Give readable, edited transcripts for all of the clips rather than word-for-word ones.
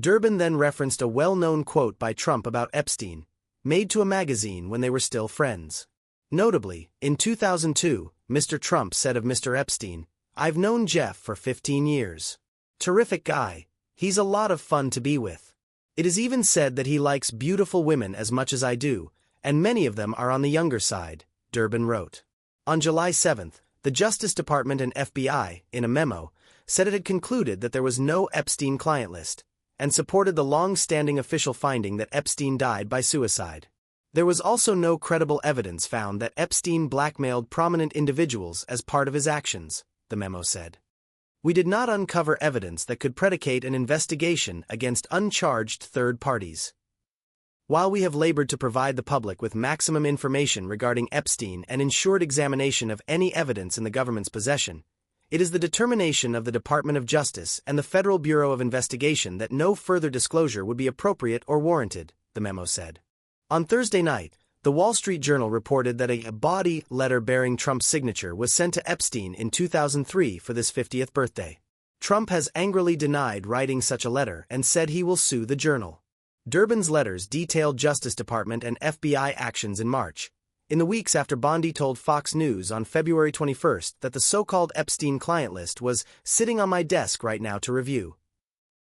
Durbin then referenced a well-known quote by Trump about Epstein, made to a magazine when they were still friends. Notably, in 2002, Mr. Trump said of Mr. Epstein, "I've known Jeff for 15 years. Terrific guy. He's a lot of fun to be with. It is even said that he likes beautiful women as much as I do, and many of them are on the younger side," Durbin wrote. On July 7, the Justice Department and FBI, in a memo, said it had concluded that there was no Epstein client list, and supported the long-standing official finding that Epstein died by suicide. There was also no credible evidence found that Epstein blackmailed prominent individuals as part of his actions, the memo said. "We did not uncover evidence that could predicate an investigation against uncharged third parties. While we have labored to provide the public with maximum information regarding Epstein and ensured examination of any evidence in the government's possession, it is the determination of the Department of Justice and the Federal Bureau of Investigation that no further disclosure would be appropriate or warranted," the memo said. On Thursday night, the Wall Street Journal reported that a body letter bearing Trump's signature was sent to Epstein in 2003 for this 50th birthday. Trump has angrily denied writing such a letter and said he will sue the Journal. Durbin's letters detailed Justice Department and FBI actions in March, in the weeks after Bondi told Fox News on February 21 that the so-called Epstein client list was sitting on my desk right now to review.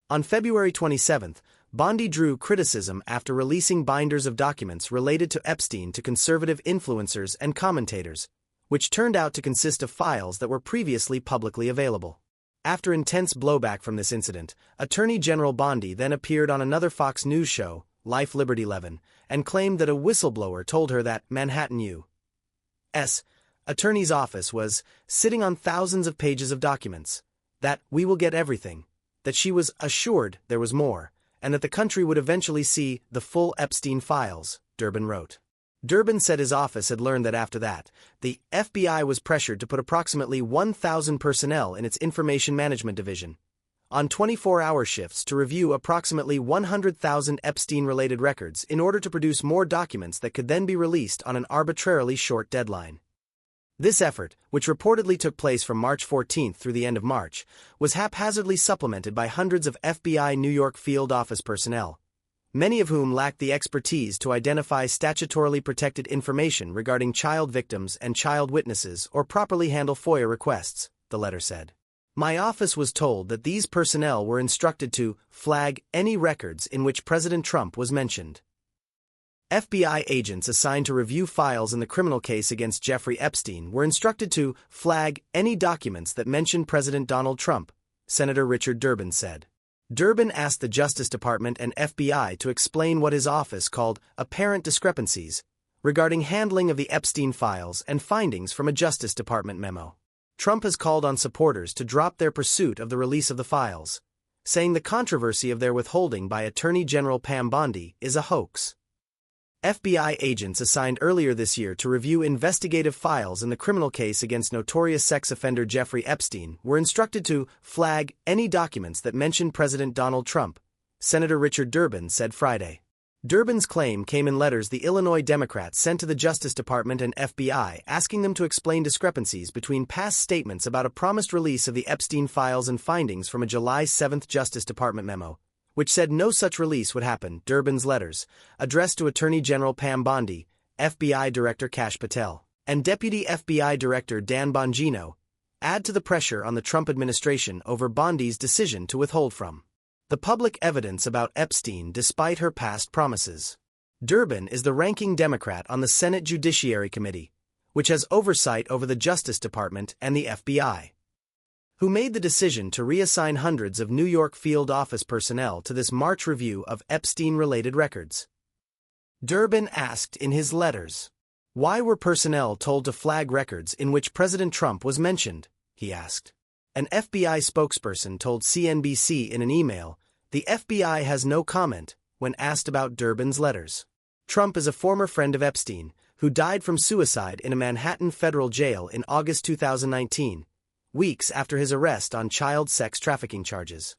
On February 27, Bondi drew criticism after releasing binders of documents related to Epstein to conservative influencers and commentators, which turned out to consist of files that were previously publicly available. After intense blowback from this incident, Attorney General Bondi then appeared on another Fox News show, Life Liberty 11, and claimed that a whistleblower told her that Manhattan U.S. Attorney's Office was sitting on thousands of pages of documents, that "we will get everything," that she was assured there was more, and that the country would eventually see the full Epstein files, Durbin wrote. Durbin said his office had learned that after that, the FBI was pressured to put approximately 1,000 personnel in its Information Management Division on 24-hour shifts to review approximately 100,000 Epstein-related records in order to produce more documents that could then be released on an arbitrarily short deadline. This effort, which reportedly took place from March 14 through the end of March, was haphazardly supplemented by hundreds of FBI New York field office personnel, many of whom lacked the expertise to identify statutorily protected information regarding child victims and child witnesses or properly handle FOIA requests, the letter said. "My office was told that these personnel were instructed to flag any records in which President Trump was mentioned. FBI agents assigned to review files in the criminal case against Jeffrey Epstein were instructed to flag any documents that mentioned President Donald Trump," Senator Richard Durbin said. Durbin asked the Justice Department and FBI to explain what his office called apparent discrepancies regarding handling of the Epstein files and findings from a Justice Department memo. Trump has called on supporters to drop their pursuit of the release of the files, saying the controversy of their withholding by Attorney General Pam Bondi is a hoax. FBI agents assigned earlier this year to review investigative files in the criminal case against notorious sex offender Jeffrey Epstein were instructed to flag any documents that mentioned President Donald Trump, Senator Richard Durbin said Friday. Durbin's claim came in letters the Illinois Democrats sent to the Justice Department and FBI asking them to explain discrepancies between past statements about a promised release of the Epstein files and findings from a July 7 Justice Department memo, which said no such release would happen. Durbin's letters, addressed to Attorney General Pam Bondi, FBI Director Kash Patel, and Deputy FBI Director Dan Bongino, add to the pressure on the Trump administration over Bondi's decision to withhold from the public evidence about Epstein despite her past promises. Durbin is the ranking Democrat on the Senate Judiciary Committee, which has oversight over the Justice Department and the FBI, who made the decision to reassign hundreds of New York field office personnel to this March review of Epstein-related records. Durbin asked in his letters, "Why were personnel told to flag records in which President Trump was mentioned?" he asked. An FBI spokesperson told CNBC in an email, "The FBI has no comment," when asked about Durbin's letters. Trump is a former friend of Epstein, who died from suicide in a Manhattan federal jail in August 2019, weeks after his arrest on child sex trafficking charges.